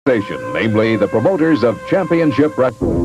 Namely the promoters of championship wrestling.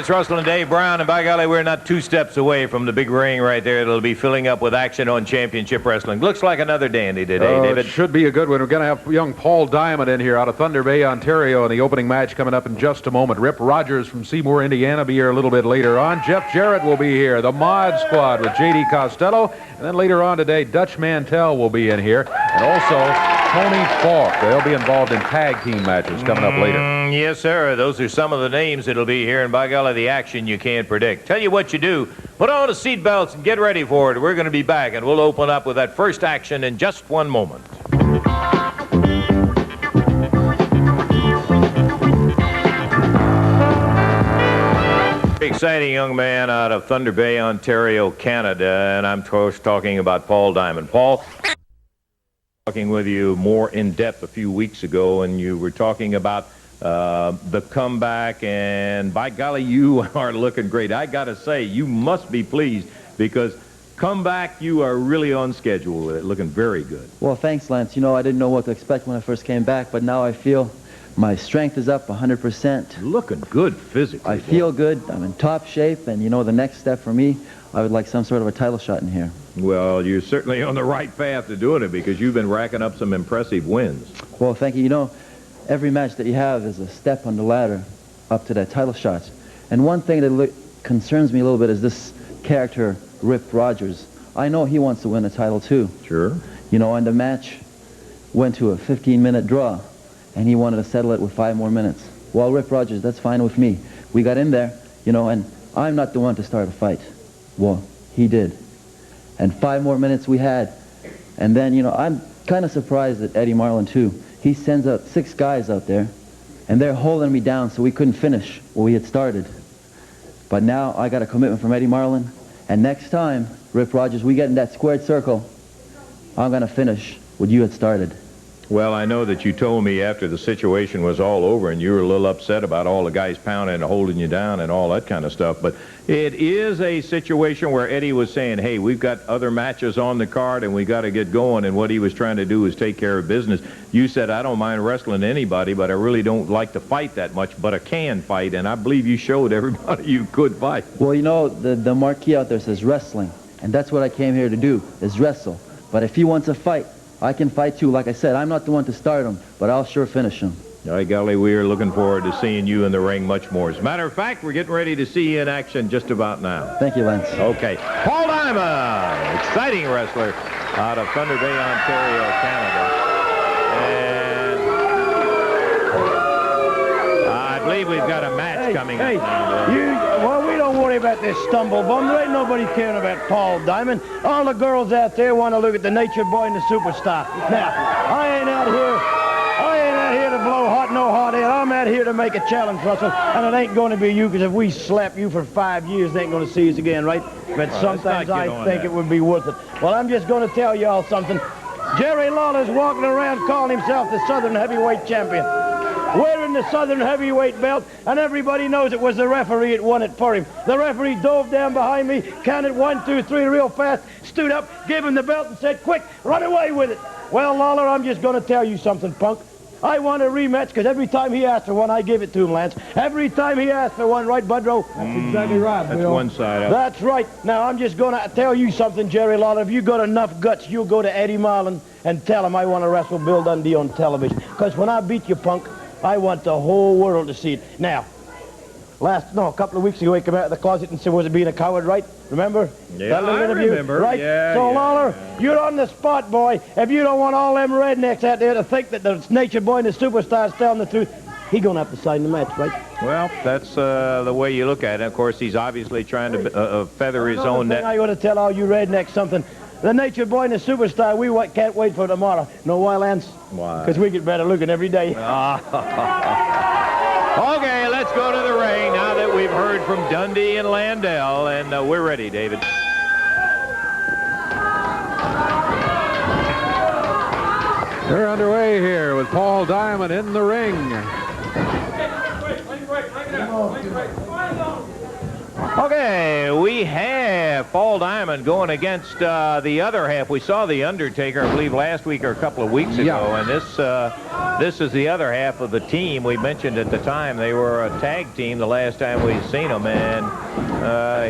Russell and Dave Brown, and by golly, we're not 2 steps away from the big ring right there. It'll be filling up with action on championship wrestling. Looks like another dandy today, David. It should be a good one. We're going to have young Paul Diamond in here out of Thunder Bay, Ontario, in the opening match coming up in just a moment. Rip Rogers from Seymour, Indiana, be here a little bit later on. Jeff Jarrett will be here. The Mod Squad with J.D. Costello. And then later on today, Dutch Mantell will be in here. And also Tony Falk. They'll be involved in tag team matches coming up later. Yes, sir. Those are some of the names that'll be here, and by golly, the action you can't predict. Tell you what you do. Put on the seat belts and get ready for it. We're going to be back, and we'll open up with that first action in just one moment. Exciting young man out of Thunder Bay, Ontario, Canada, and I'm talking about Paul Diamond. Paul, talking with you more in depth a few weeks ago, and you were talking about the comeback, and by golly, you are looking great. I got to say, you must be pleased because comeback, you are really on schedule with it, looking very good. Well, thanks, Lance. You know, I didn't know what to expect when I first came back, but now I feel my strength is up 100%. Looking good physically. I feel good. I'm in top shape, and you know, the next step for me, I would like some sort of a title shot in here. Well, you're certainly on the right path to doing it because you've been racking up some impressive wins. Well, thank you. You know, every match that you have is a step on the ladder up to that title shot. And one thing that concerns me a little bit is this character, Rip Rogers. I know he wants to win a title too. Sure. You know, and the match went to a 15-minute draw, and he wanted to settle it with 5 more minutes. Well, Rip Rogers, that's fine with me. We got in there, you know, and I'm not the one to start a fight. Well, he did. And 5 more minutes we had. And then, you know, I'm kind of surprised at Eddie Marlin too. He sends out 6 guys out there, and they're holding me down so we couldn't finish what we had started. But now I got a commitment from Eddie Marlin, and next time, Rip Rogers, we get in that squared circle, I'm going to finish what you had started. Well, I know that you told me after the situation was all over and you were a little upset about all the guys pounding and holding you down and all that kind of stuff, but it is a situation where Eddie was saying, hey, we've got other matches on the card and we got to get going, and what he was trying to do is take care of business. You said, I don't mind wrestling anybody, but I really don't like to fight that much, but I can fight, and I believe you showed everybody you could fight. Well, you know, the marquee out there says wrestling, and that's what I came here to do, is wrestle. But if he wants a fight, I can fight too. Like I said, I'm not the one to start him, but I'll sure finish him. All right, golly, we are looking forward to seeing you in the ring much more. As a matter of fact, we're getting ready to see you in action just about now. Thank you, Lance. Okay. Paul Diamond, exciting wrestler out of Thunder Bay, Ontario, Canada. And I believe we've got a match coming up now. Well, we don't worry about this stumble bum. There ain't nobody caring about Paul Diamond. All the girls out there want to look at the Nature Boy and the Superstar. Now, I ain't out here to blow no hot air. I'm out here to make a challenge, Russell, and it ain't going to be you, because if we slap you for 5 years, they ain't going to see us again, right? But sometimes I think it would be worth it. Well, I'm just going to tell y'all something. Jerry Lawler's walking around calling himself the Southern Heavyweight Champion, wearing the Southern Heavyweight belt, and everybody knows it was the referee that won it for him. The referee dove down behind me, counted 1, 2, 3 real fast, stood up, gave him the belt, and said, quick, run away with it. Well, Lawler, I'm just going to tell you something, punk. I want a rematch, because every time he asks for one, I give it to him, Lance. Every time he asks for one, right, Budrow? That's exactly right, That's Bill. one side of it. That's right. Now, I'm just going to tell you something, Jerry Lawler. If you got enough guts, you'll go to Eddie Marlin and tell him I want to wrestle Bill Dundee on television. Because when I beat you, punk, I want the whole world to see it. Now, a couple of weeks ago, he came out of the closet and said, was it being a coward, right? Remember? Yeah, that little I interview, remember. right? Yeah, so, yeah, Lawler, you're on the spot, boy. If you don't want all them rednecks out there to think that the Nature Boy and the Superstar's telling the truth, He's going to have to sign the match, right? Well, that's the way you look at it. Of course, he's obviously trying to feather his own net. I got to tell all you rednecks something. The Nature Boy and the Superstar, we can't wait for tomorrow. Know why, Lance? Why? Because we get better looking every day. Okay, let's go to the ring now that we've heard from Dundee and Landell, and we're ready, David. They're underway here with Paul Diamond in the ring. Okay, we have Paul Diamond going against the other half. We saw The Undertaker, I believe, last week or a couple of weeks ago, and this is the other half of the team. We mentioned at the time they were a tag team the last time we've seen them, and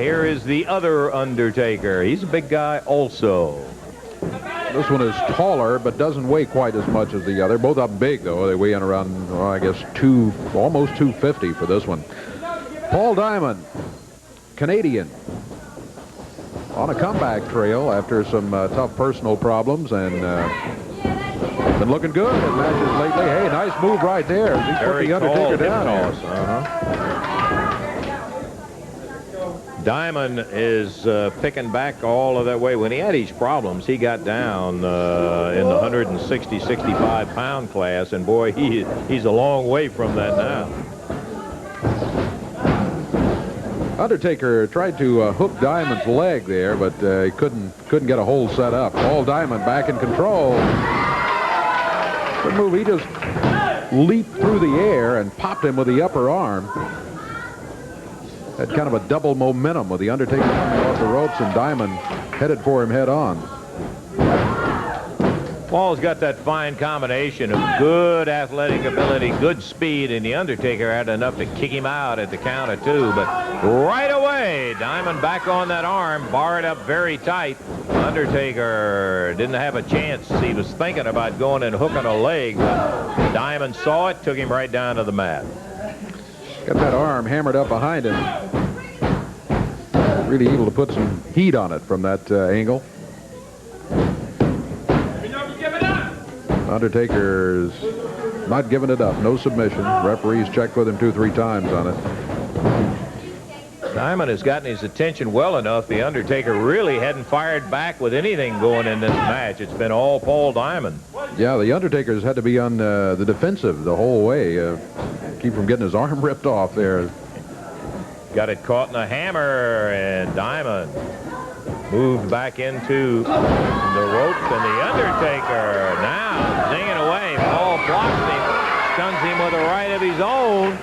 here is the other Undertaker. He's a big guy also. This one is taller, but doesn't weigh quite as much as the other. Both of them big, though. They weigh in around, well, I guess, almost 250 for this one. Paul Diamond, Canadian, on a comeback trail after some tough personal problems, and been looking good in matches lately. Hey, nice move right there as he put the Undertaker down. Diamond is picking back all of that way. When he had his problems, he got down in the 160, 65-pound class, and boy, he's a long way from that now. Undertaker tried to hook Diamond's leg there, but he couldn't get a hold set up. Paul Diamond back in control. Good move. He just leaped through the air and popped him with the upper arm. Had kind of a double momentum with the Undertaker coming off the ropes and Diamond headed for him head on. Paul's got that fine combination of good athletic ability, good speed, and the Undertaker had enough to kick him out at the count of 2. But right away, Diamond back on that arm, barred up very tight. Undertaker didn't have a chance. He was thinking about going and hooking a leg, but Diamond saw it, took him right down to the mat. Got that arm hammered up behind him. Really able to put some heat on it from that angle. Undertaker's not giving it up. No submission. Referees checked with him 2-3 times on it. Diamond has gotten his attention well enough. The Undertaker really hadn't fired back with anything going in this match. It's been all Paul Diamond. Yeah, the Undertaker's had to be on the defensive the whole way. Keep from getting his arm ripped off there. Got it caught in the hammer, and Diamond moved back into the ropes, and the Undertaker now singing away. Paul blocks him, stuns him with a right of his own.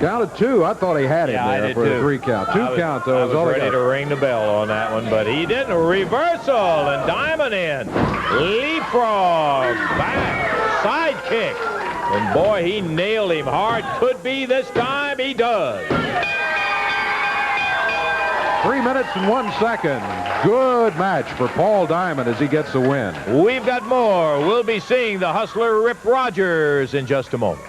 Counted 2. I thought he had it there for a 3 count. 2 count, though. I was ready to ring the bell on that one, but he didn't. Reversal, and Diamond in. Leapfrog, back, side kick. And boy, he nailed him hard. Could be this time. He does. 3 minutes and 1 second. Good match for Paul Diamond as he gets the win. We've got more. We'll be seeing the Hustler Rip Rogers in just a moment.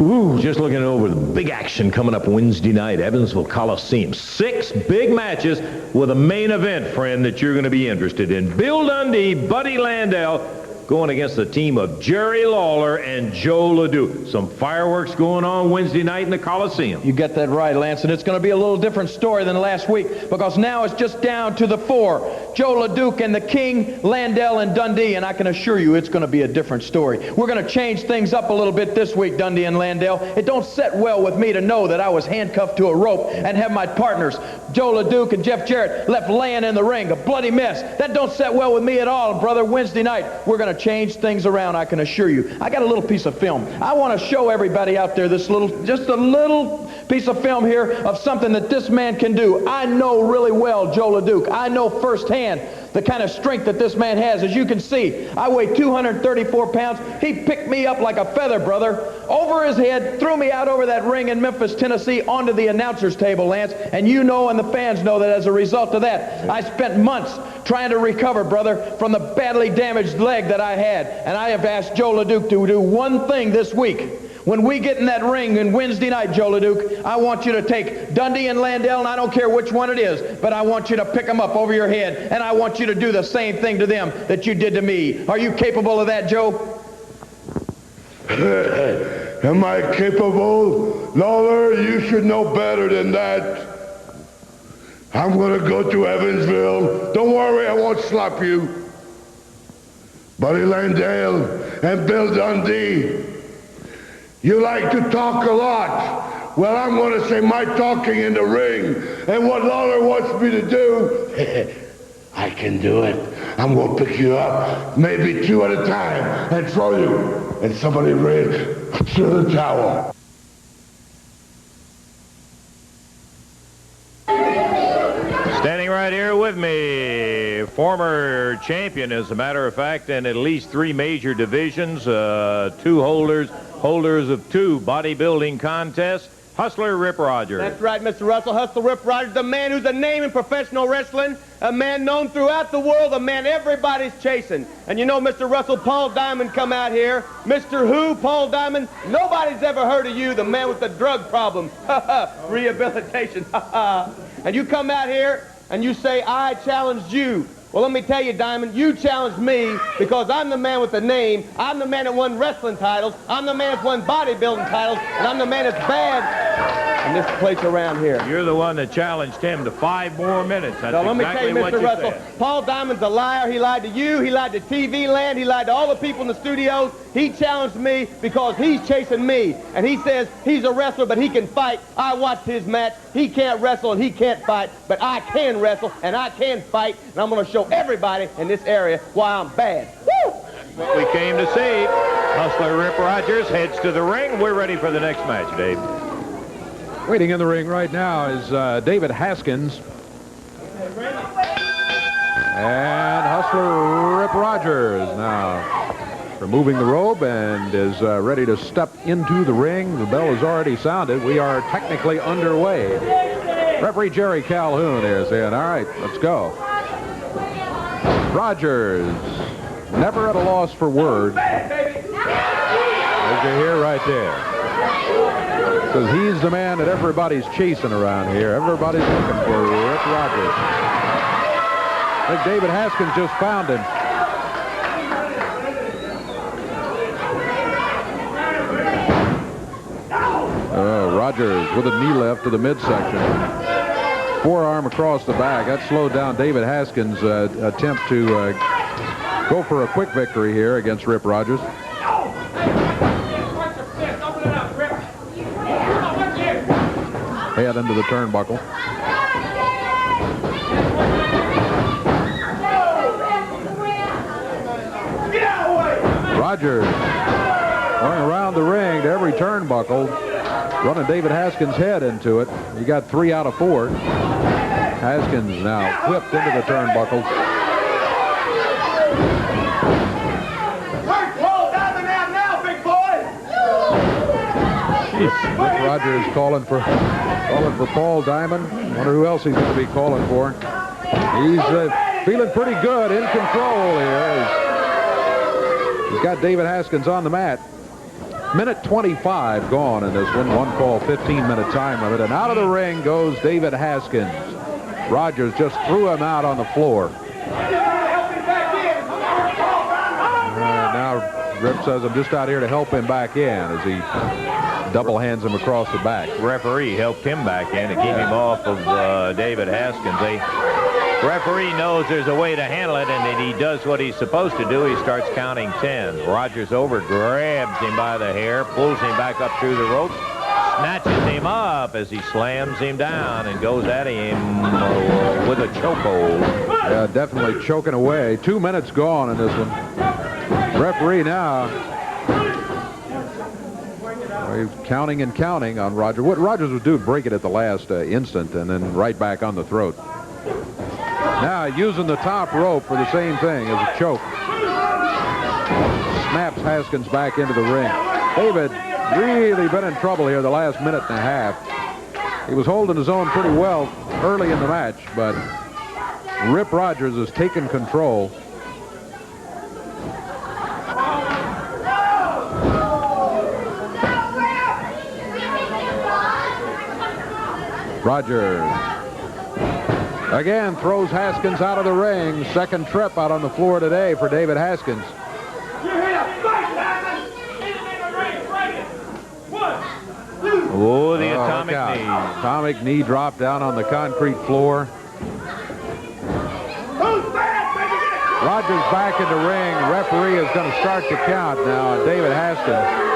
Ooh, just looking over the big action coming up Wednesday night, Evansville Coliseum. 6 big matches with a main event, friend, that you're going to be interested in. Bill Dundee, Buddy Landell, going against the team of Jerry Lawler and Joe LeDuc. Some fireworks going on Wednesday night in the Coliseum. You get that right, Lance, and it's going to be a little different story than last week, because now it's just down to the 4. Joe LeDuc and the King, Landell and Dundee, and I can assure you it's going to be a different story. We're going to change things up a little bit this week, Dundee and Landell. It don't set well with me to know that I was handcuffed to a rope and have my partners, Joe LeDuc and Jeff Jarrett, left laying in the ring, a bloody mess. That don't set well with me at all, brother. Wednesday night, we're going to change things around, I can assure you. I got a little piece of film. I want to show everybody out there just a little piece of film here of something that this man can do. I know really well Joe LeDuc. I know firsthand the kind of strength that this man has. As you can see, I weigh 234 pounds. He picked me up like a feather, brother, over his head, threw me out over that ring in Memphis, Tennessee, onto the announcer's table, Lance. And you know, and the fans know, that as a result of that, I spent months trying to recover, brother, from the badly damaged leg that I had. And I have asked Joe LeDuc to do one thing this week. When we get in that ring on Wednesday night, Joe LeDuc, I want you to take Dundee and Landell, and I don't care which one it is, but I want you to pick them up over your head, and I want you to do the same thing to them that you did to me. Are you capable of that, Joe? Am I capable? Lawler, you should know better than that. I'm going to go to Evansville. Don't worry, I won't slap you. Buddy Landale and Bill Dundee, you like to talk a lot. Well, I'm going to say my talking in the ring. And what Lawler wants me to do, I can do it. I'm going to pick you up, maybe two at a time, and throw you. And somebody ran through the towel. Standing right here with me, former champion, as a matter of fact, in at least 3 major divisions, two holders of 2 bodybuilding contests, Hustler Rip Rogers. That's right, Mr. Russell. Hustler Rip Rogers, the man who's a name in professional wrestling, a man known throughout the world, a man everybody's chasing. And you know, Mr. Russell, Paul Diamond come out here. Mr. Who, Paul Diamond, nobody's ever heard of you, the man with the drug problem. Rehabilitation. And you come out here and you say, I challenged you. Well, let me tell you, Diamond, you challenged me because I'm the man with the name. I'm the man that won wrestling titles. I'm the man that won bodybuilding titles. And I'm the man that's bad in this place around here. You're the one that challenged him to 5 more minutes. That's So let me exactly tell you, Mr. Russell, said. Paul Diamond's a liar. He lied to you. He lied to TV Land. He lied to all the people in the studios. He challenged me because he's chasing me. And he says he's a wrestler, but he can fight. I watched his match. He can't wrestle and he can't fight, but I can wrestle and I can fight. And I'm going to show everybody in this area why I'm bad. Woo! What we came to see. Hustler Rip Rogers heads to the ring. We're ready for the next match, Dave. Waiting in the ring right now is David Haskins. And Hustler Rip Rogers now removing the robe and is ready to step into the ring. The bell has already sounded. We are technically underway. Referee Jerry Calhoun here saying, all right, let's go. Rogers, never at a loss for words. As you hear right there. Because he's the man that everybody's chasing around here. Everybody's looking for Rip Rogers. I think David Haskins just found him. Rogers with a knee left to the midsection. Forearm across the back. That slowed down David Haskins' attempt to go for a quick victory here against Rip Rogers. Head into the turnbuckle. Rogers going around the ring to every turnbuckle, running David Haskins' head into it. He got 3 out of 4. Haskins now whipped into the turnbuckles. Rick Rogers calling for Paul Diamond. Wonder who else he's going to be calling for. He's feeling pretty good, in control here. He's got David Haskins on the mat. Minute 25 gone in this one. 1 fall, 15-minute time limit. And out of the ring goes David Haskins. Rogers just threw him out on the floor. Now Rip says, I'm just out here to help him back in as he double hands him across the back. Referee helped him back in to keep him off of David Haskins. The referee knows there's a way to handle it, and that he does what he's supposed to do. He starts counting 10. Rogers over, grabs him by the hair, pulls him back up through the ropes, snatches him up as he slams him down and goes at him with a chokehold. Yeah, definitely choking away. 2 minutes gone in this one. Referee now counting and counting on Rogers. What Rogers would do is break it at the last instant and then right back on the throat. Now using the top rope for the same thing as a choke. Snaps Haskins back into the ring. David really been in trouble here the last minute and a half. He was holding his own pretty well early in the match, but Rip Rogers has taken control. Rogers again throws Haskins out of the ring. Second trip out on the floor today for David Haskins. Oh, the atomic knee. Atomic knee dropped down on the concrete floor. Rogers back in the ring. Referee is going to start the count now. David Haskins.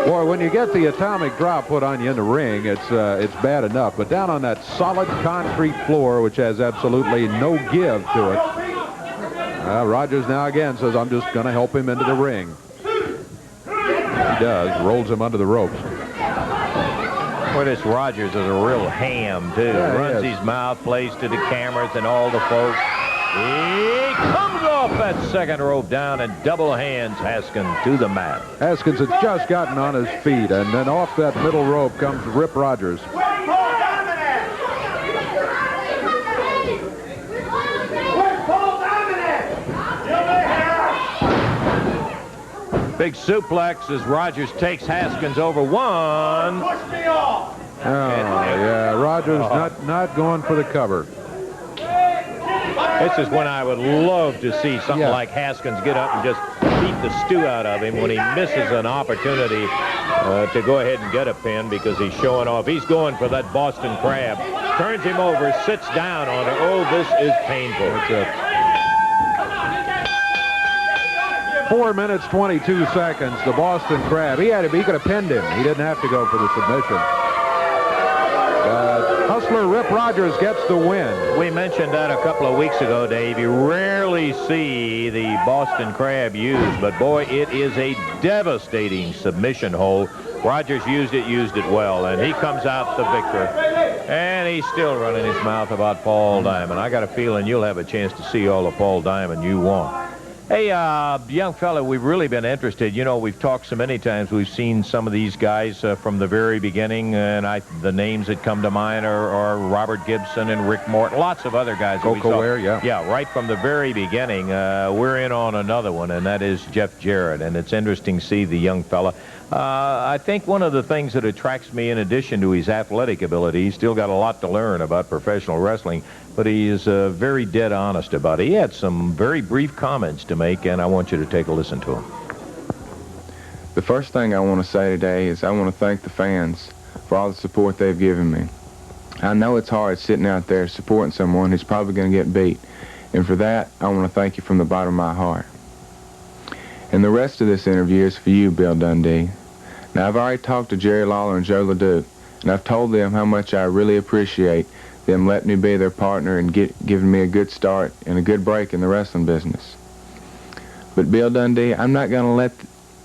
Boy, when you get the atomic drop put on you in the ring, it's bad enough. But down on that solid concrete floor, which has absolutely no give to it, Rogers now again says, I'm just going to help him into the ring. He does. Rolls him under the ropes. Boy, this Rogers is a real ham, too. Yeah, runs his mouth, plays to the cameras and all the folks. He comes off that second rope down and double hands Haskins to the mat. Haskins had just gotten on his feet, and then off that middle rope comes Rip Rogers. Big suplex as Rogers takes Haskins over one. Push me off. Oh, yeah, Rogers not going for the cover. This is when I would love to see something like Haskins get up and just beat the stew out of him when he misses an opportunity to go ahead and get a pin because he's showing off. He's going for that Boston Crab. Turns him over, sits down on it. Oh, this is painful. That's it. 4 minutes, 22 seconds. The Boston Crab. He could have pinned him. He didn't have to go for the submission. Hustler Rip Rogers gets the win. We mentioned that a couple of weeks ago, Dave. You rarely see the Boston Crab used, but boy, it is a devastating submission hold. Rogers used it well, and he comes out the victor. And he's still running his mouth about Paul Diamond. I got a feeling you'll have a chance to see all of Paul Diamond you want. Hey, young fella, we've really been interested. You know, we've talked so many times. We've seen some of these guys from the very beginning, and the names that come to mind are Robert Gibson and Rick Morton. Lots of other guys. Coco Ware, yeah. Yeah, right from the very beginning. We're in on another one, and that is Jeff Jarrett, and it's interesting to see the young fella. I think one of the things that attracts me, in addition to his athletic ability, he's still got a lot to learn about professional wrestling, but he is very dead honest about it. He had some very brief comments to make, and I want you to take a listen to him. The first thing I want to say today is I want to thank the fans for all the support they've given me. I know it's hard sitting out there supporting someone who's probably going to get beat, and for that, I want to thank you from the bottom of my heart. And the rest of this interview is for you, Bill Dundee. Now, I've already talked to Jerry Lawler and Joe LeDuc, and I've told them how much I really appreciate them letting me be their partner and giving me a good start and a good break in the wrestling business. But Bill Dundee, I'm not going to let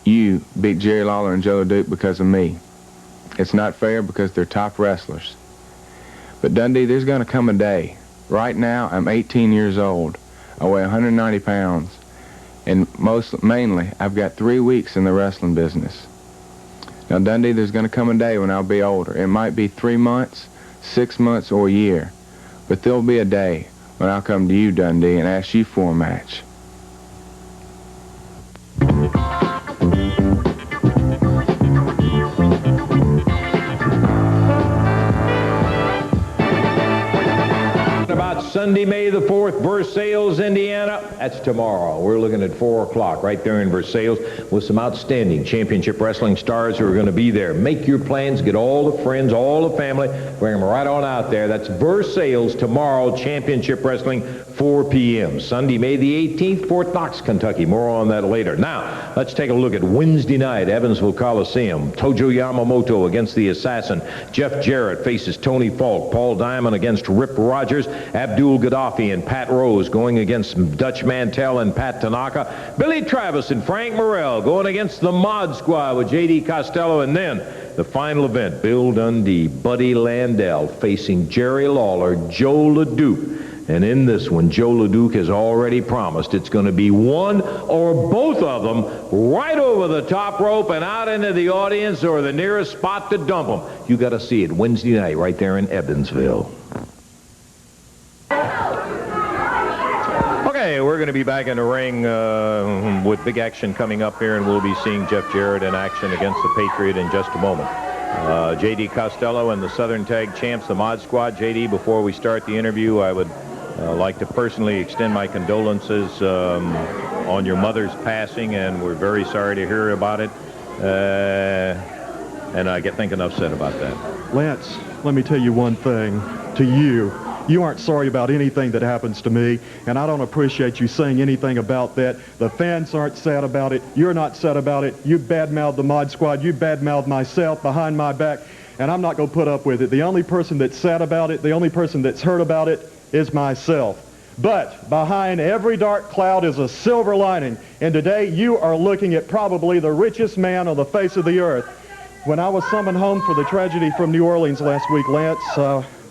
you beat Jerry Lawler and Joe LeDuc because of me. It's not fair because they're top wrestlers. But Dundee, there's going to come a day. Right now, I'm 18 years old. I weigh 190 pounds. And mainly, I've got 3 weeks in the wrestling business. Now, Dundee, there's going to come a day when I'll be older. It might be 3 months, 6 months, or a year. But there'll be a day when I'll come to you, Dundee, and ask you for a match. Sunday, May the 4th, Versailles, Indiana. That's tomorrow. We're looking at 4 o'clock right there in Versailles with some outstanding championship wrestling stars who are going to be there. Make your plans. Get all the friends, all the family. Bring them right on out there. That's Versailles tomorrow, championship wrestling, 4 p.m. Sunday, May the 18th, Fort Knox, Kentucky. More on that later. Now, let's take a look at Wednesday night, Evansville Coliseum. Tojo Yamamoto against the Assassin. Jeff Jarrett faces Tony Falk. Paul Diamond against Rip Rogers. Abdul Gaddafi and Pat Rose going against Dutch Mantell and Pat Tanaka. Billy Travis and Frank Morrell going against the Mod Squad with J.D. Costello. And then the final event, Bill Dundee, Buddy Landell facing Jerry Lawler, Joe LeDuc. And in this one, Joe LeDuc has already promised it's going to be one or both of them right over the top rope and out into the audience or the nearest spot to dump them. You got to see it Wednesday night right there in Evansville. Okay, we're going to be back in the ring with big action coming up here, and we'll be seeing Jeff Jarrett in action against the Patriot in just a moment. J.D. Costello and the Southern Tag Champs, the Mod Squad. J.D., before we start the interview, I would like to personally extend my condolences on your mother's passing, and we're very sorry to hear about it. And I get thinking upset about that. Lance, let me tell you one thing to you. You aren't sorry about anything that happens to me, and I don't appreciate you saying anything about that. The fans aren't sad about it. You're not sad about it. You badmouthed the Mod Squad. You badmouthed myself behind my back, and I'm not going to put up with it. The only person that's sad about it, the only person that's hurt about it, is myself. But behind every dark cloud is a silver lining, and today you are looking at probably the richest man on the face of the earth. When I was summoned home for the tragedy from New Orleans last week, Lance,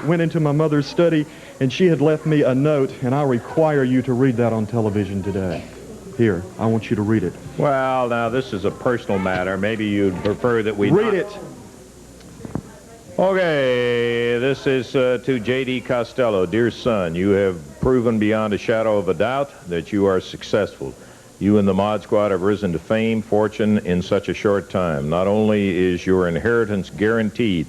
went into my mother's study, and she had left me a note, and I require you to read that on television today. Here, I want you to read it. Well, now, this is a personal matter. Maybe you'd prefer that we read it. Okay, this is to J.D. Costello. Dear son, you have proven beyond a shadow of a doubt that you are successful. You and the Mod Squad have risen to fame, fortune in such a short time. Not only is your inheritance guaranteed,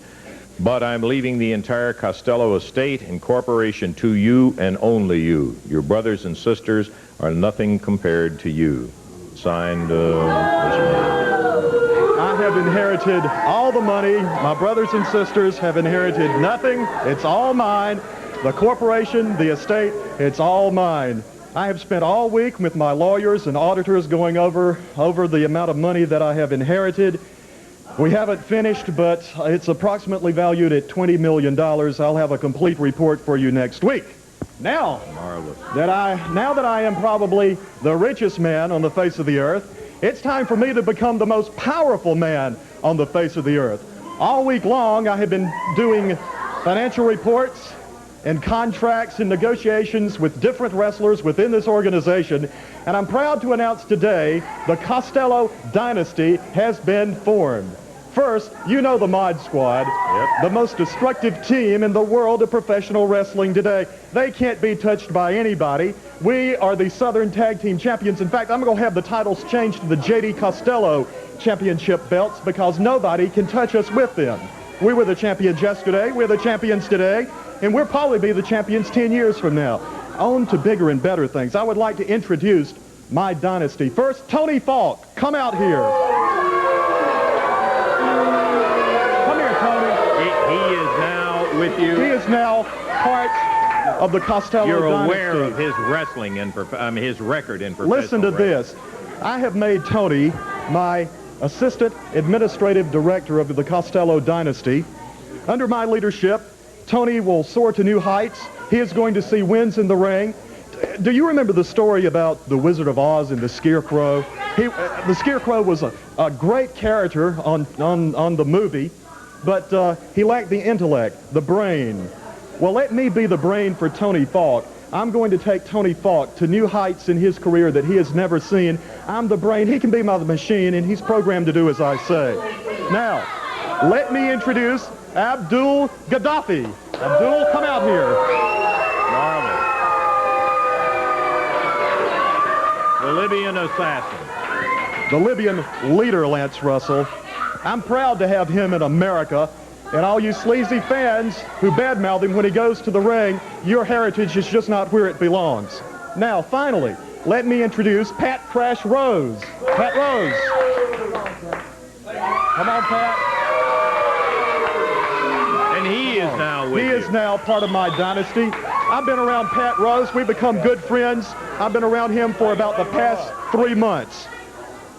but I'm leaving the entire Costello estate and corporation to you and only you. Your brothers and sisters are nothing compared to you. Signed, I have inherited all the money. My brothers and sisters have inherited nothing. It's all mine. The corporation, the estate, it's all mine. I have spent all week with my lawyers and auditors going over the amount of money that I have inherited. We haven't finished, but it's approximately valued at $20 million. I'll have a complete report for you next week. Now that I am probably the richest man on the face of the earth, it's time for me to become the most powerful man on the face of the earth. All week long, I have been doing financial reports and contracts and negotiations with different wrestlers within this organization, and I'm proud to announce today the Costello Dynasty has been formed. First, you know the Mod Squad, the most destructive team in the world of professional wrestling today. They can't be touched by anybody. We are the Southern Tag Team Champions. In fact, I'm going to have the titles changed to the J.D. Costello Championship belts because nobody can touch us with them. We were the champions yesterday, we're the champions today, and we'll probably be the champions 10 years from now. On to bigger and better things. I would like to introduce my dynasty. First, Tony Falk, come out here. Come here, Tony. He is now with you. He is now part of the Costello You're dynasty. aware of his wrestling and his record in professional Listen to wrestling. this. I have made Tony my assistant administrative director of the Costello dynasty. Under my leadership, Tony will soar to new heights. He is going to see wins in the ring. Do you remember the story about the Wizard of Oz and the Scarecrow? The Scarecrow was a great character on the movie, but he lacked the intellect, the brain. Well, let me be the brain for Tony Falk. I'm going to take Tony Falk to new heights in his career that he has never seen. I'm the brain. He can be my machine, and he's programmed to do as I say. Now, let me introduce Abdul Gaddafi. Abdul, come out here. Marvelous. The Libyan assassin. The Libyan leader, Lance Russell. I'm proud to have him in America. And all you sleazy fans who badmouth him when he goes to the ring, your heritage is just not where it belongs. Now, finally, let me introduce Pat Crash Rose. Pat Rose. Come on, Pat. And he is now with you. He is now part of my dynasty. I've been around Pat Rose. We've become good friends. I've been around him for about the past 3 months.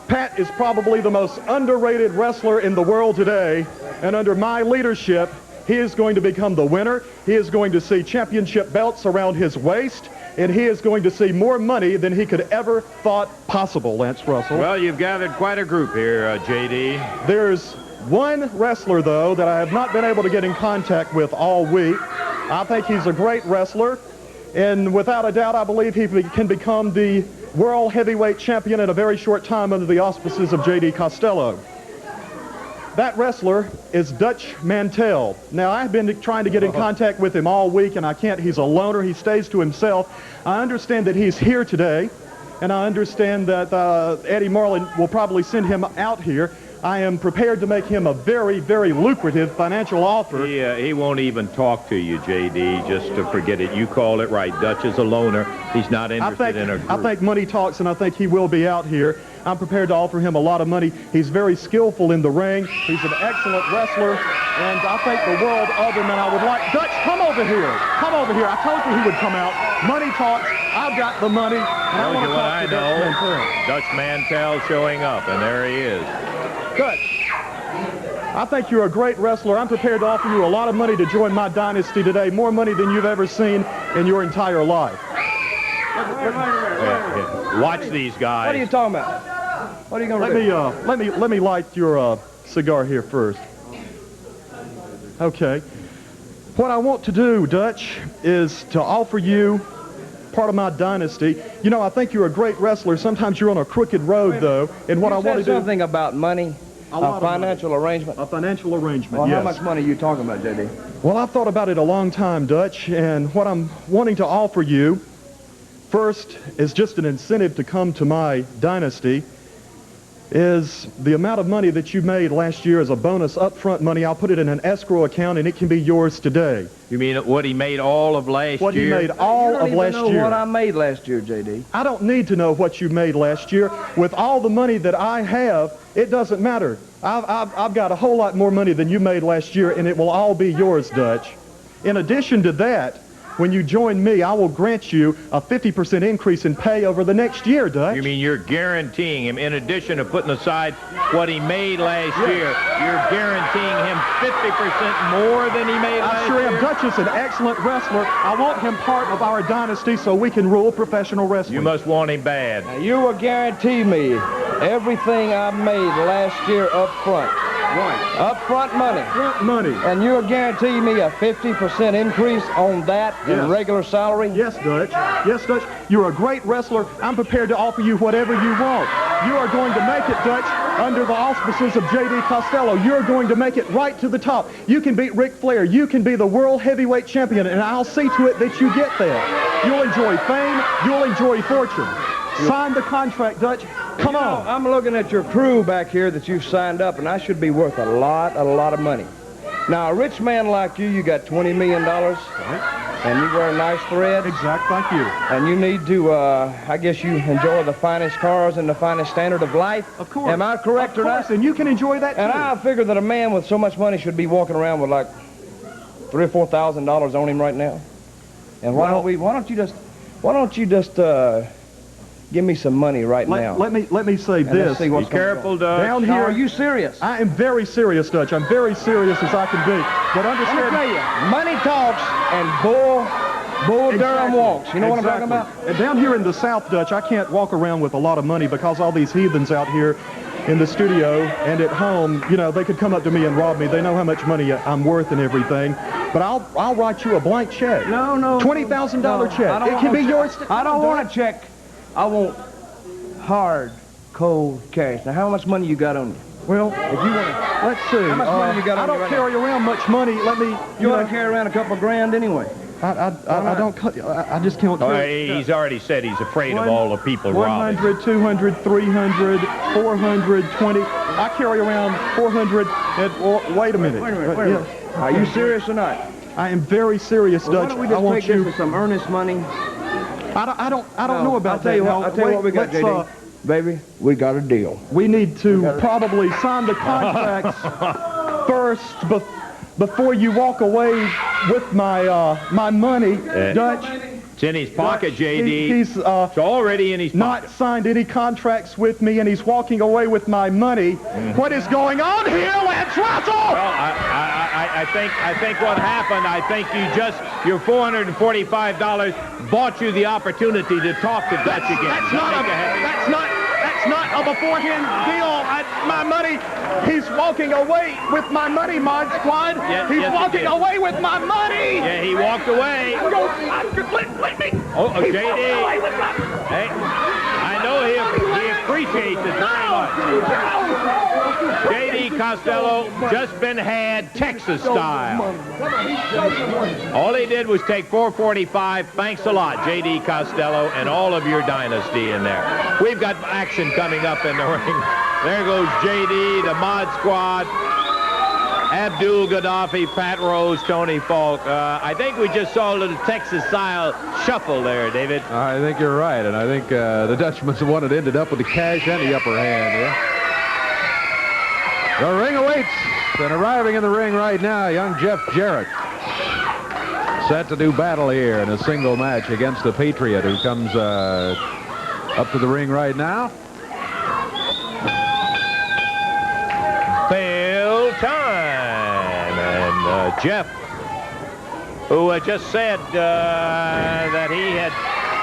Pat is probably the most underrated wrestler in the world today, and under my leadership, he is going to become the winner. He is going to see championship belts around his waist, and he is going to see more money than he could ever thought possible, Lance Russell. Well, you've gathered quite a group here, J.D. There's One wrestler, though, that I have not been able to get in contact with all week. I think he's a great wrestler, and without a doubt, I believe he can become the world heavyweight champion in a very short time under the auspices of J.D. Costello. That wrestler is Dutch Mantell. Now, I've been trying to get in contact with him all week, and I can't. He's a loner. He stays to himself. I understand that he's here today, and I understand that Eddie Marlin will probably send him out here. I am prepared to make him a very, very lucrative financial offer. He won't even talk to you, J.D., just to forget it. You called it right. Dutch is a loner. He's not interested in a group. I think money talks, and I think he will be out here. I'm prepared to offer him a lot of money. He's very skillful in the ring. He's an excellent wrestler, and I think the world of him, and I would like... Dutch, come over here. Come over here. I told you he would come out. Money talks. I've got the money, and I want to talk to Dutch Mantell. Dutch Mantell showing up, and there he is. Dutch, I think you're a great wrestler. I'm prepared to offer you a lot of money to join my dynasty today, more money than you've ever seen in your entire life. Watch these guys. What are you talking about? What are you going to do? Let me light your cigar here first. Okay. What I want to do, Dutch, is to offer you part of my dynasty. You know, I think you're a great wrestler. Sometimes you're on a crooked road, though. And what I want to do... something about money, a financial arrangement. A financial arrangement, well, yes. How much money are you talking about, J.D.? Well, I've thought about it a long time, Dutch, and what I'm wanting to offer you first is just an incentive to come to my dynasty is the amount of money that you made last year as a bonus upfront money. I'll put it in an escrow account, and it can be yours today. You mean what he made all of last year? What he made all of last year. You don't even know what I made last year, J.D. I don't need to know what you made last year. With all the money that I have, it doesn't matter. I've got a whole lot more money than you made last year, and it will all be yours, Dutch. In addition to that, when you join me, I will grant you a 50% increase in pay over the next year, Dutch. You mean you're guaranteeing him, in addition to putting aside what he made last year, you're guaranteeing him 50% more than he made last year? I sure am. Dutch is an excellent wrestler. I want him part of our dynasty so we can rule professional wrestling. You must want him bad. Now, you will guarantee me everything I made last year up front. Right. Up-front money. Front money. And you'll guarantee me a 50% increase on that in regular salary? Yes, Dutch. Yes, Dutch. You're a great wrestler. I'm prepared to offer you whatever you want. You are going to make it, Dutch, under the auspices of J.D. Costello. You're going to make it right to the top. You can beat Ric Flair. You can be the world heavyweight champion, and I'll see to it that you get there. You'll enjoy fame. You'll enjoy fortune. Sign the contract, Dutch. Come on. I'm looking at your crew back here that you've signed up, and I should be worth a lot of money. Now, a rich man like you, you got $20 million, and you wear a nice thread. Exact, thank you. And you need to, I guess you enjoy the finest cars and the finest standard of life. Of course. Am I correct or not? Of course, and you can enjoy that, And too. I figure that a man with so much money should be walking around with like $3,000 or $4,000 on him right now. And why don't you just give me some money right now. Let me say this. Be careful, Dutch. Down here, now, are you serious? I am very serious, Dutch. I'm very serious as I can be. But Let me understand. tell you, money talks and bull Durham walks. You know what I'm talking about? And down here in the South, Dutch, I can't walk around with a lot of money because all these heathens out here in the studio and at home, you know, they could come up to me and rob me. They know how much money I'm worth and everything. But I'll write you a blank check. No. $20,000 check. It can be yours. I don't want a check. I want hard, cold cash. Now, how much money you got on you? Well, If you want to, let's see. How much money you got on I you don't right carry around much money. Let me. you want to carry around a couple of grand anyway. I don't. I just can't. He's already said he's afraid of all the people robbing. 100, 200, 300, 420. I carry around 400. Wait a minute. Wait a minute. Are you serious or not? I am very serious, Well, why Dutch. don't we I just want take you. this for some earnest money? I don't know about I'll tell you that. what, I'll tell you what we got, JD. Baby, we got a deal. We need to probably sign the contracts first before you walk away with my money, Dutch. It's in his pocket, Dutch, J.D. He's it's already in his not pocket. signed any contracts with me, and he's walking away with my money. What is going on here, Lance Russell? Well, I think what happened, I think your $445 bought you the opportunity to talk to Dutch again. That's It's not a beforehand deal. My money, he's walking away with my money, Mod Squad. He's walking away with my money. Yeah, he walked away. Let me. Oh, JD. Hey, I know he appreciates it very much. JD Costello just been had Texas style. All he did was take 445. Thanks a lot, JD Costello, and all of your dynasty in there. We've got action coming up in the ring. There goes JD, the Mod Squad, Abdul Gaddafi, Pat Rose, Tony Falk. I think we just saw a little Texas-style shuffle there, David. I think you're right, and I think the Dutchman's the one that ended up with the cash and the upper hand. Yeah? The ring awaits, and arriving in the ring right now, young Jeff Jarrett. Set to do battle here in a single match against the Patriot, who comes up to the ring right now. Bell time, and Jeff, who just said that he had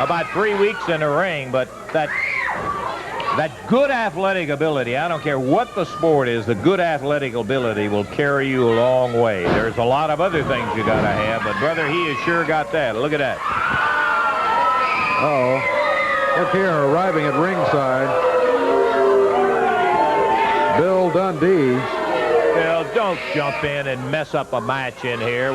about 3 weeks in the ring, but that good athletic ability, I don't care what the sport is, the good athletic ability will carry you a long way. There's a lot of other things you gotta have, but brother, he has sure got that. Look at that. Uh-oh. Look here, arriving at ringside, Bill Dundee. Bill, don't jump in and mess up a match in here.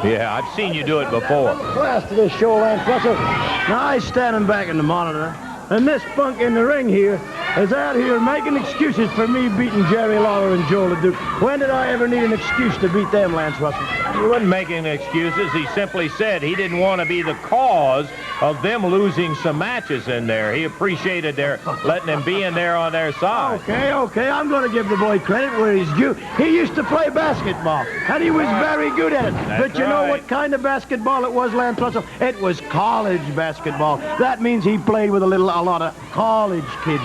Yeah, I've seen you do it before. Class to this show, Lance Russell. Now, I standing back in the monitor, and this punk in the ring here is out here making excuses for me beating Jerry Lawler and Joe LeDuc. When did I ever need an excuse to beat them, Lance Russell? He wasn't making excuses. He simply said he didn't want to be the cause of them losing some matches in there. He appreciated their letting him be in there on their side. Okay, I'm going to give the boy credit where he's due. He used to play basketball, and he was very good at it. But you know what kind of basketball it was, Lance Russell? It was college basketball. That means he played with a lot of college kids,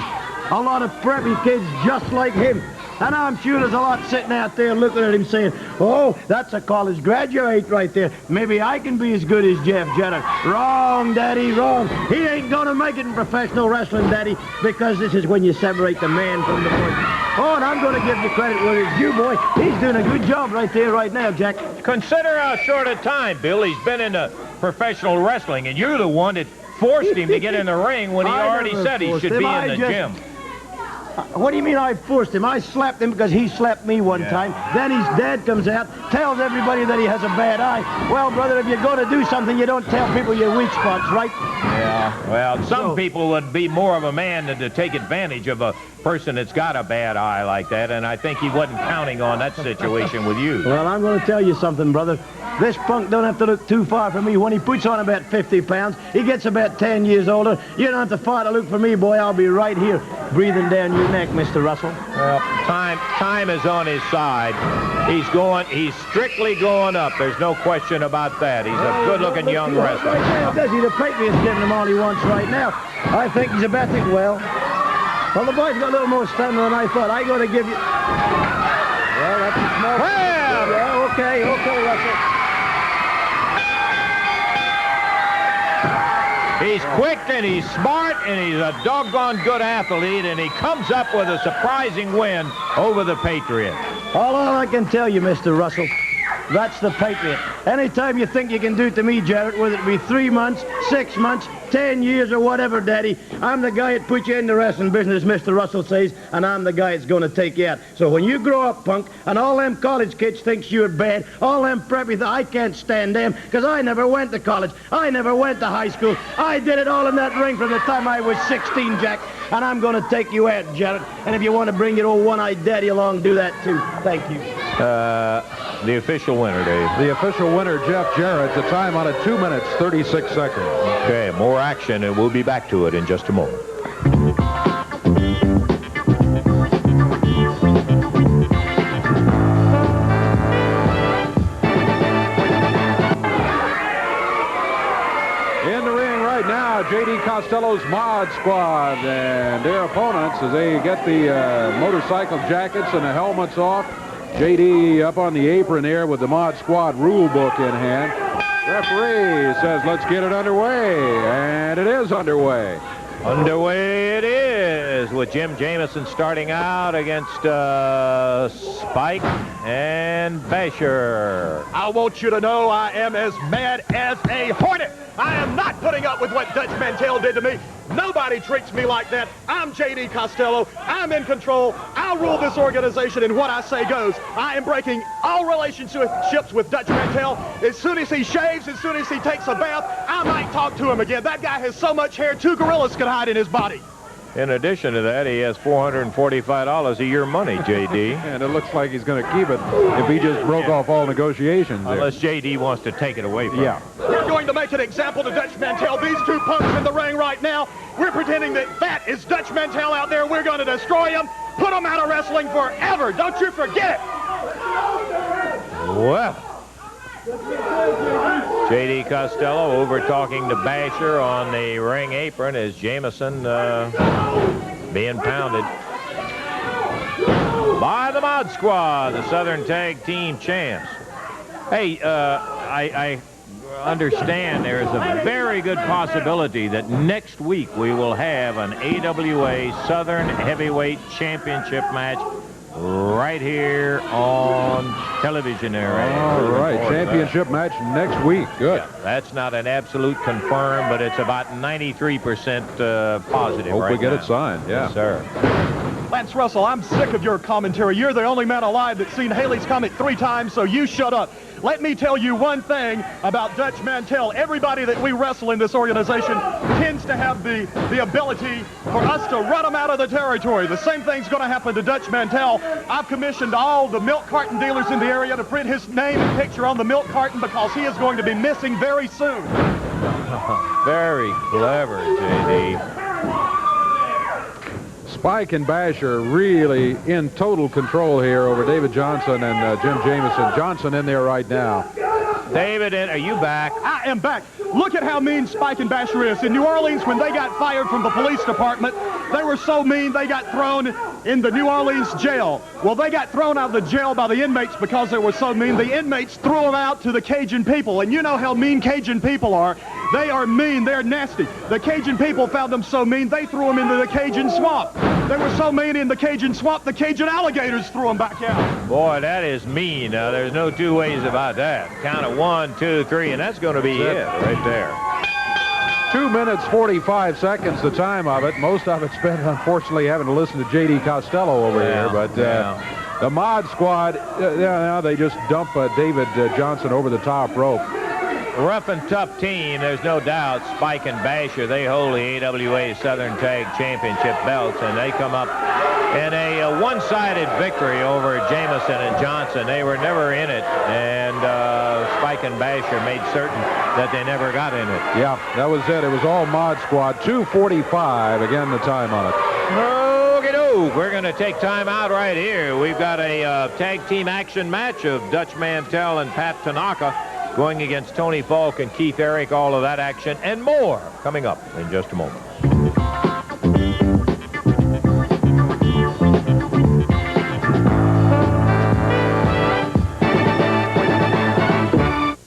a lot of preppy kids just like him. And I'm sure there's a lot sitting out there looking at him saying, oh, that's a college graduate right there. Maybe I can be as good as Jeff Jarrett. Wrong, Daddy, wrong. He ain't going to make it in professional wrestling, Daddy, because this is when you separate the man from the boy. Oh, and I'm going to give the credit where it's due, boy. He's doing a good job right there right now, Jack. Consider how short a time, Bill, he's been in professional wrestling, and you're the one that forced him to get in the ring when he already said he should be in the gym. What do you mean I forced him? I slapped him because he slapped me one time. Then his dad comes out, tells everybody that he has a bad eye. Well, brother, if you're going to do something, you don't tell people your weak spots, right? Yeah, well, some people would be more of a man than to take advantage of a person that's got a bad eye like that, and I think he wasn't counting on that situation with you. Well, I'm going to tell you something, brother. This punk don't have to look too far from me. When he puts on about 50 pounds, he gets about 10 years older. You don't have to far to look for me, boy. I'll be right here breathing down your neck, Mr. Russell. Well, time is on his side. He's strictly going up. There's no question about that. He's a good-looking young wrestler. Right now, does he? The Patriot's giving him all he wants right now. I think he's about to, well, the boy's got a little more stamina than I thought. I got to give you... Well, that's a small... Well! Yeah, okay, Russell. He's quick and he's smart and he's a doggone good athlete, and he comes up with a surprising win over the Patriot. All I can tell you, Mr. Russell, that's the Patriot. Anytime you think you can do it to me, Jarrett, whether it be 3 months, 6 months, 10 years or whatever, Daddy, I'm the guy that put you in the wrestling business, Mr. Russell says, and I'm the guy that's going to take you out. So when you grow up, punk, and all them college kids thinks you're bad, all them preppy, I can't stand them, because I never went to college. I never went to high school. I did it all in that ring from the time I was 16, Jack, and I'm going to take you out, Jarrett. And if you want to bring your old one-eyed daddy along, do that too. Thank you. The official winner, Dave. The official winner, Jeff Jarrett. The time on it, 2 minutes, 36 seconds. Okay, more action, and we'll be back to it in just a moment. In the ring right now, J.D. Costello's Mod Squad and their opponents as they get the motorcycle jackets and the helmets off. J.D. up on the apron here with the Mod Squad rule book in hand. Referee says, let's get it underway, and it is underway. Underway it is with Jim Jamison starting out against Spike and Basher. I want you to know I am as mad as a hornet. I am not putting up with what Dutch Mantell did to me. Nobody treats me like that. I'm J.D. Costello. I'm in control. I rule this organization, and what I say goes. I am breaking all relationships with Dutch Mantell. As soon as he shaves, as soon as he takes a bath, I might talk to him again. That guy has so much hair, 2 gorillas could hide in his body. In addition to that, he has $445 a year money, J.D. And it looks like he's going to keep it if he just broke off all negotiations there. Unless J.D. wants to take it away from him. We're going to make an example to Dutch Mantell. These 2 punks in the ring right now, we're pretending that is Dutch Mantell out there. We're going to destroy him, put him out of wrestling forever. Don't you forget it. Well, J.D. Costello over talking to Basher on the ring apron as Jamison being pounded by the Mod Squad, the Southern Tag Team champs. Hey, I understand there is a very good possibility that next week we will have an AWA Southern Heavyweight Championship match right here on television there. All right, championship match next week. Good. Yeah, that's not an absolute confirm, but it's about 93% positive. Hope right we get now. it signed. Yeah. Yes, sir. Lance Russell, I'm sick of your commentary. You're the only man alive that's seen Haley's Comet 3 times, so you shut up. Let me tell you one thing about Dutch Mantell. Everybody that we wrestle in this organization tends to have the ability for us to run them out of the territory. The same thing's going to happen to Dutch Mantell. I've commissioned all the milk carton dealers in the area to print his name and picture on the milk carton because he is going to be missing very soon. Very clever, J.D. Spike and Basher really in total control here over David Johnson and Jim Jamison. Johnson in there right now. David, are you back? I am back. Look at how mean Spike and Basher is. In New Orleans, when they got fired from the police department, they were so mean they got thrown in the New Orleans jail. Well, they got thrown out of the jail by the inmates because they were so mean. The inmates threw them out to the Cajun people, and you know how mean Cajun people are. They are mean. They're nasty. The Cajun people found them so mean, they threw them into the Cajun swamp. They were so mean in the Cajun swamp, the Cajun alligators threw them back out. Boy, that is mean. There's no 2 ways about that. Count of 1, 2, 3, and that's going to be it right there. 2 minutes, 45 seconds, the time of it. Most of it spent, unfortunately, having to listen to J.D. Costello over here. But the Mod Squad, now they just dump David Johnson over the top rope. Rough and tough team, there's no doubt. Spike and Basher, they hold the AWA Southern Tag Championship belts, and they come up in a one-sided victory over Jamison and Johnson. They were never in it, and Spike and Basher made certain that they never got in it. Yeah, that was it. It was all Mod Squad. 2:45, again, the time on it. Okey-doke, we're going to take time out right here. We've got a tag team action match of Dutch Mantell and Pat Tanaka going against Tony Falk and Keith Eric. All of that action and more coming up in just a moment.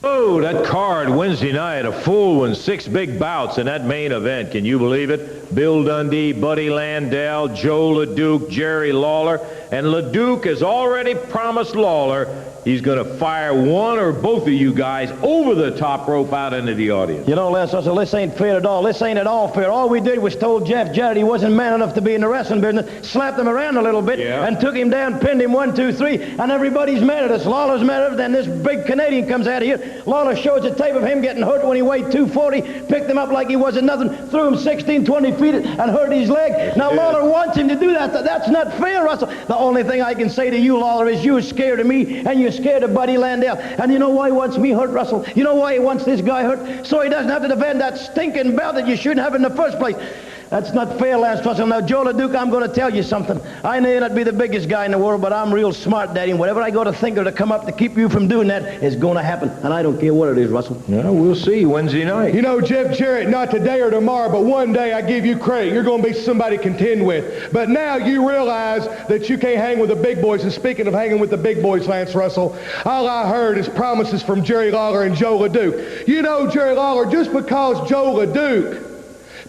Oh, that card Wednesday night, a full one, 6 big bouts in that main event. Can you believe it? Bill Dundee, Buddy Landell, Joe LeDuc, Jerry Lawler. And LeDuc has already promised Lawler he's going to fire one or both of you guys over the top rope out into the audience. You know, Lance Russell, this ain't fair at all. This ain't at all fair. All we did was told Jeff Jarrett he wasn't man enough to be in the wrestling business, slapped him around a little bit, and took him down, pinned him 1, 2, 3, and everybody's mad at us. Lawler's mad at us. Then this big Canadian comes out of here. Lawler shows a tape of him getting hurt when he weighed 240, picked him up like he wasn't nothing, threw him 16, 20 feet and hurt his leg. Now, Lawler wants him to do that. That's not fair, Russell. The only thing I can say to you, Lawler, is you're scared of me, and you're scared of Buddy Landell. And you know why he wants me hurt, Russell? You know why he wants this guy hurt? So he doesn't have to defend that stinking belt that you shouldn't have in the first place. That's not fair, Lance Russell. Now, Joe LeDuc, I'm going to tell you something. I may not be the biggest guy in the world, but I'm real smart, Daddy, and whatever I go to think or to come up to keep you from doing that is going to happen. And I don't care what it is, Russell. Yeah, we'll see Wednesday night. You know, Jeff Jarrett, not today or tomorrow, but one day I give you credit. You're going to be somebody to contend with. But now you realize that you can't hang with the big boys. And speaking of hanging with the big boys, Lance Russell, all I heard is promises from Jerry Lawler and Joe LeDuc. You know, Jerry Lawler, just because Joe LeDuc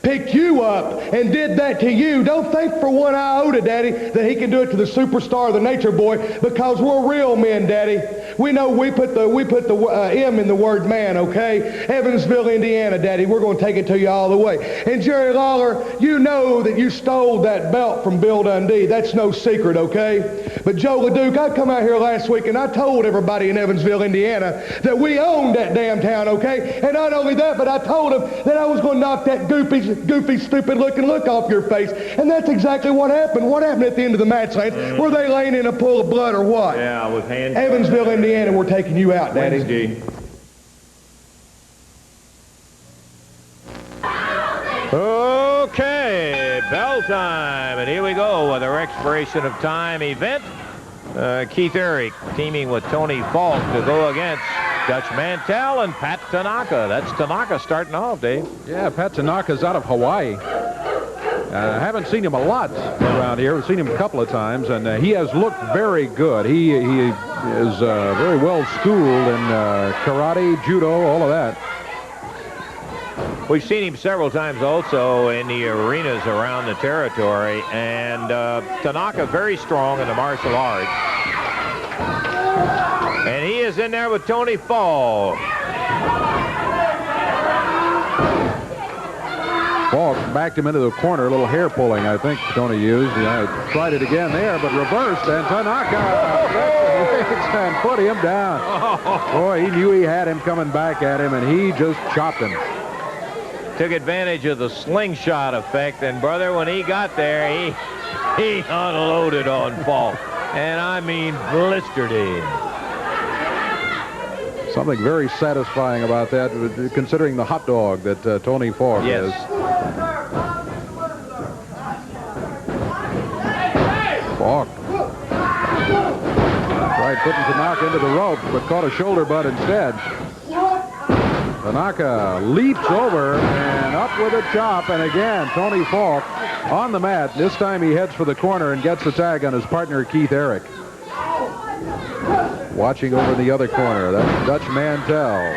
picked you up and did that to you, don't think for one iota, Daddy, that he can do it to the superstar, the nature boy, because we're real men, Daddy. We know we put the M in the word man, okay? Evansville, Indiana, Daddy. We're going to take it to you all the way. And Jerry Lawler, you know that you stole that belt from Bill Dundee. That's no secret, okay? But Joe LeDuc, I come out here last week and I told everybody in Evansville, Indiana, that we owned that damn town, okay? And not only that, but I told them that I was going to knock that goofy, stupid-looking look off your face. And that's exactly what happened. What happened at the end of the match, Lance? Were they laying in a pool of blood or what? Yeah, with hands. Evansville, Indiana, we're taking you out, Daddy. Wednesday. Okay, bell time, and here we go with our expiration of time event. Keith Eric teaming with Tony Falk to go against Dutch Mantell and Pat Tanaka. That's Tanaka starting off, Dave. Yeah, Pat Tanaka's out of Hawaii. I haven't seen him a lot around here. We've seen him a couple of times, and he has looked very good. He is very well schooled in karate, judo, all of that. We've seen him several times also in the arenas around the territory, and Tanaka very strong in the martial arts. And he is in there with Tony Falk. Falk backed him into the corner, a little hair pulling, I think Tony used. Tried it again there, but reversed, and Tanaka and put him down. Boy, he knew he had him coming back at him, and he just chopped him. Took advantage of the slingshot effect, and brother, when he got there, he unloaded on Falk, and I mean blistered him. Something very satisfying about that, considering the hot dog that Tony Falk is. Falk tried putting Tanaka into the ropes, but caught a shoulder butt instead. Tanaka leaps over and up with a chop, and again Tony Falk on the mat. This time he heads for the corner and gets the tag on his partner Keith Eric. Watching over in the other corner, that's Dutch Mantell,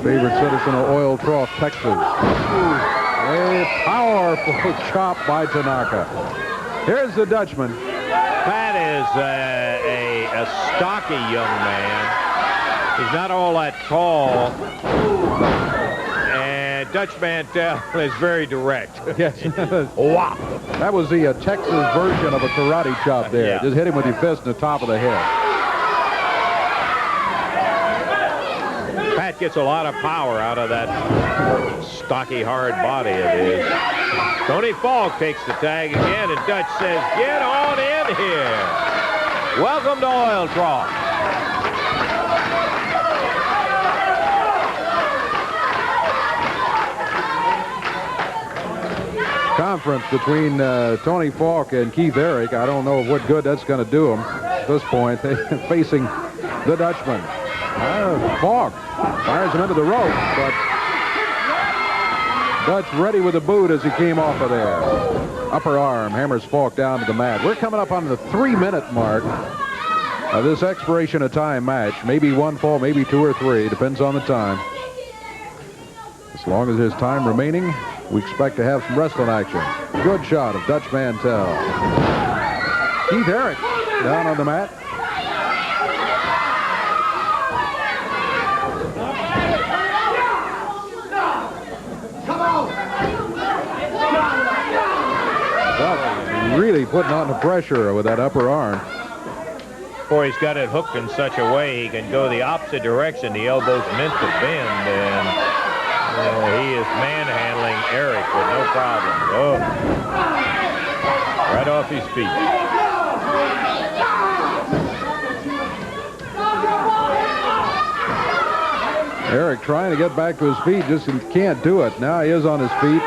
favorite citizen of Oil Trough, Texas. A powerful chop by Tanaka. Here's the Dutchman. Pat is a stocky young man. He's not all that tall. And Dutch Mantell is very direct. Yes. Wow. That was the Texas version of a karate chop there. Yeah. Just hit him with your fist in the top of the head. Pat gets a lot of power out of that stocky, hard body of his. Tony Falk takes the tag again, and Dutch says, "Get on in here. Welcome to Oil Trough." Conference between Tony Falk and Keith Eric. I don't know what good that's going to do him at this point. Facing the Dutchman. Falk fires him into the rope, but Dutch ready with a boot as he came off of there. Upper arm hammers Falk down to the mat. We're coming up on the 3-minute mark of this expiration of time match. Maybe one fall, maybe 2 or 3. Depends on the time. As long as there's time remaining, we expect to have some wrestling action. Good shot of Dutch Mantell. Keith Eric down on the mat. Really putting on the pressure with that upper arm. Boy, he's got it hooked in such a way he can go the opposite direction. The elbow's meant to bend, and he is manhandling Eric with no problem. Oh, right off his feet. Eric trying to get back to his feet, just can't do it. Now he is on his feet.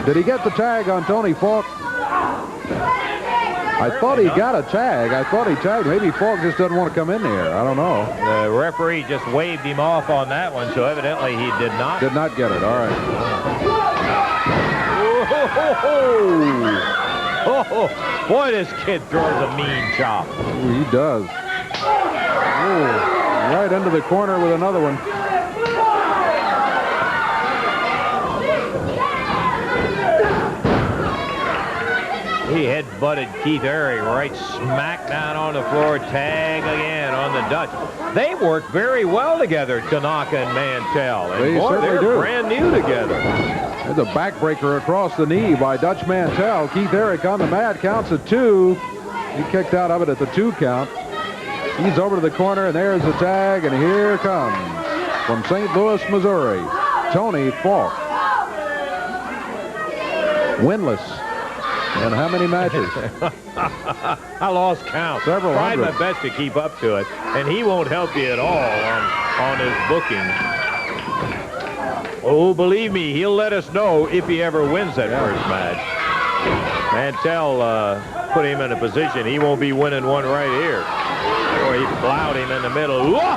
Did he get the tag on Tony Falk? I thought he got a tag. I thought he tagged. Maybe Falk just doesn't want to come in there. I don't know. The referee just waved him off on that one, so evidently he did not. Did not get it. All right. Oh, boy, this kid throws a mean chop. Ooh, he does. Ooh, right into the corner with another one. He head-butted Keith Eric right smack down on the floor. Tag again on the Dutch. They work very well together, Tanaka and Mantell. And They boy, certainly they're do. brand new together. There's a backbreaker across the knee by Dutch Mantell. Keith Eric on the mat, counts at 2. He kicked out of it at the 2 count. He's over to the corner, and there's the tag, and here comes, from St. Louis, Missouri, Tony Falk. Winless. And how many matches? I lost count. Several Tried hundred. my best to keep up to it, and he won't help you at all on his booking. Oh, believe me, he'll let us know if he ever wins that first match. Mantell put him in a position he won't be winning one right here. Or he plowed him in the middle. Whoa!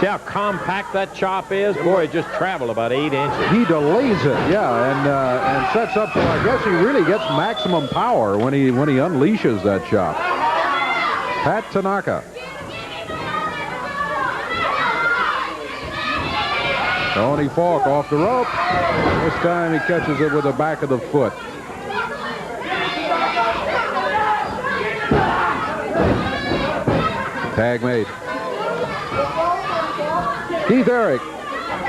See how compact that chop is? Boy, it just traveled about 8 inches. He delays it, yeah, and sets up for, I guess he really gets maximum power when he unleashes that chop. Pat Tanaka. Tony Falk off the rope. This time he catches it with the back of the foot. Tag made. Keith Eric.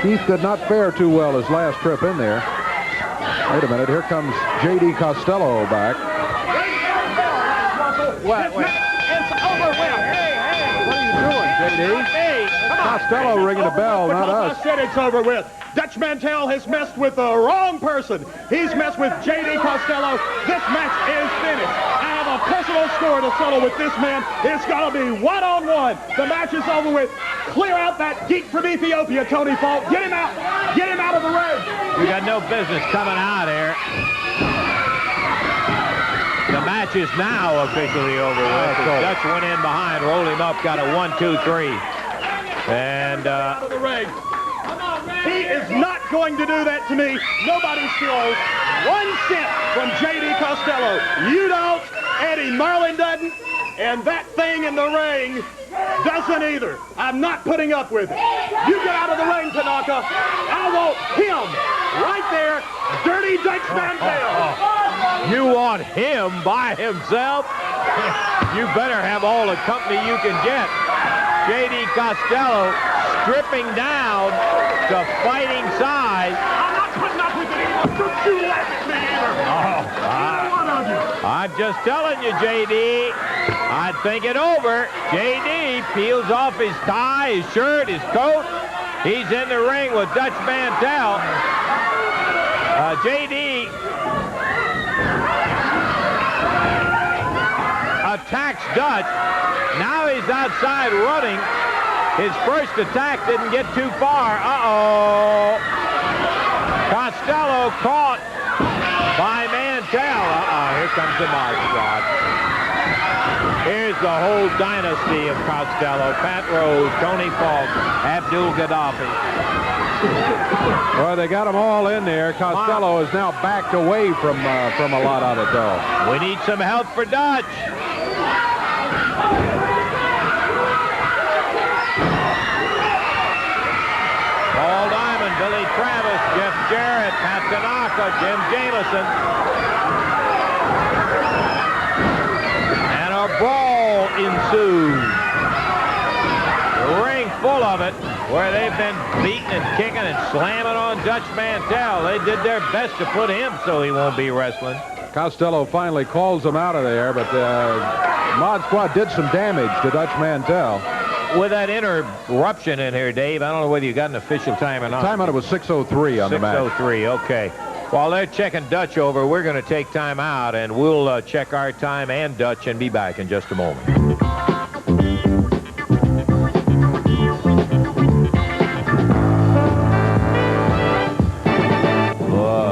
Keith did not fare too well his last trip in there. Wait a minute, here comes J.D. Costello back. Wait. It's over with. What are you doing, J.D.? Costello ringing the bell, not us. I said it's over with. Dutch Mantell has messed with the wrong person. He's messed with J.D. Costello. This match is finished. I have a personal score to settle with this man. It's going to be one-on-one. The match is over with. Clear out that geek from Ethiopia, Tony Falk. Get him out. Get him out of the ring. We got no business coming out here. The match is now officially over with. The Dutch went in behind, rolled him up, got a 1, 2, 3. And Out of the ring. He is not going to do that to me. Nobody steals 1 cent from J.D. Costello. You don't. Eddie Marlin doesn't. And that thing in the ring doesn't either. I'm not putting up with it. You get out of the ring, Tanaka. I want him right there. Dirty Dutch Mantell. you want him by himself? You better have all the company you can get. J.D. Costello stripping down to fighting size. I'm not putting up with it. Don't you laugh at me either. Either one of you. I'm just telling you, J.D. I'd think it over. J.D. peels off his tie, his shirt, his coat. He's in the ring with Dutch Mantell. J.D. attacks Dutch. Now he's outside running. His first attack didn't get too far. Uh-oh. Costello caught by Mantell. Here comes the Mod Squad. Here's the whole dynasty of Costello. Pat Rose, Tony Falk, Abdul Gaddafi. Well, they got them all in there. Costello is now backed away from a lot of it, though. We need some help for Dutch. Paul Diamond, Billy Travis, Jeff Jarrett, Pat Tanaka, Jim Jamison. And a brawl ensues. The ring full of it, where they've been beating and kicking and slamming on Dutch Mantell. They did their best to put him so he won't be wrestling. Costello finally calls them out of there, but Mod Squad did some damage to Dutch Mantell. With that interruption in here, Dave, I don't know whether you got an official time or not. Time on it was 6:03 on the match. 6:03, okay. While they're checking Dutch over, we're going to take time out, and we'll check our time and Dutch and be back in just a moment.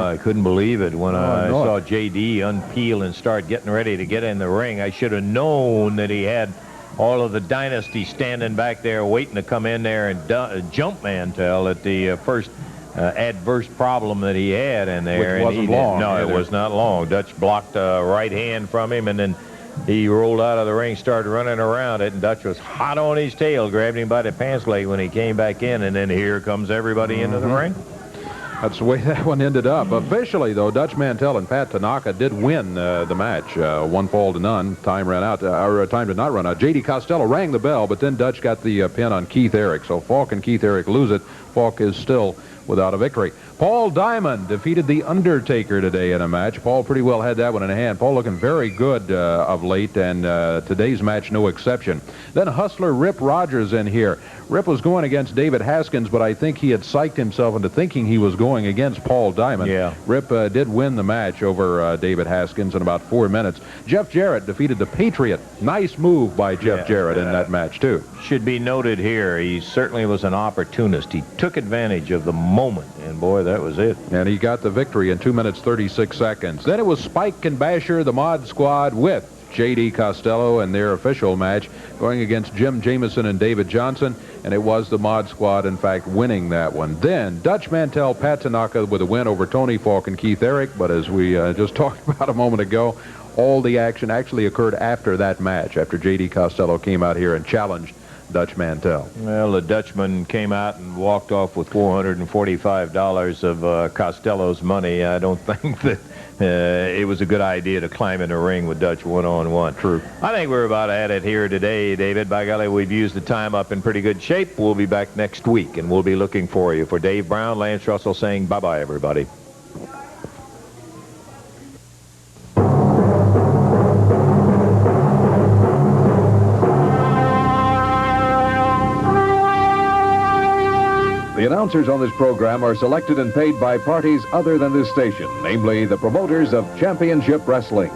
I couldn't believe it when I saw J.D. unpeel and start getting ready to get in the ring. I should have known that he had all of the dynasty standing back there waiting to come in there and jump Mantell at the first adverse problem that he had in there. Which wasn't long. No, either. it was not long. Dutch blocked a right hand from him, and then he rolled out of the ring, started running around it, and Dutch was hot on his tail, grabbed him by the pants leg when he came back in, and then here comes everybody into the ring. That's the way that one ended up. Officially, though, Dutch Mantell and Pat Tanaka did win the match. 1-0. Time ran out, or time did not run out. J.D. Costello rang the bell, but then Dutch got the pin on Keith Eric. So Falk and Keith Eric lose it. Falk is still without a victory. Paul Diamond defeated The Undertaker today in a match. Paul pretty well had that one in hand. Paul looking very good of late, and today's match no exception. Then Hustler Rip Rogers in here. Rip was going against David Haskins, but I think he had psyched himself into thinking he was going against Paul Diamond. Yeah. Rip did win the match over David Haskins in about 4 minutes. Jeff Jarrett defeated the Patriot. Nice move by Jeff Jarrett in that match, too. Should be noted here, he certainly was an opportunist. He took advantage of the moment, and boy, that was it. And he got the victory in 2 minutes 36 seconds. Then it was Spike and Basher, the Mod Squad, with J.D. Costello and their official match going against Jim Jameson and David Johnson, and it was the Mod Squad, in fact, winning that one. Then Dutch Mantell, Pat Tanaka with a win over Tony Falk and Keith Eric, but as we just talked about a moment ago, all the action actually occurred after that match, after J.D. Costello came out here and challenged Dutch Mantell. Well, the Dutchman came out and walked off with $445 of Costello's money. I don't think that it was a good idea to climb in the ring with Dutch one-on-one. True. I think we're about at it here today, David. By golly, we've used the time up in pretty good shape. We'll be back next week, and we'll be looking for you. For Dave Brown, Lance Russell saying bye-bye, everybody. The announcers on this program are selected and paid by parties other than this station, namely the promoters of Championship Wrestling.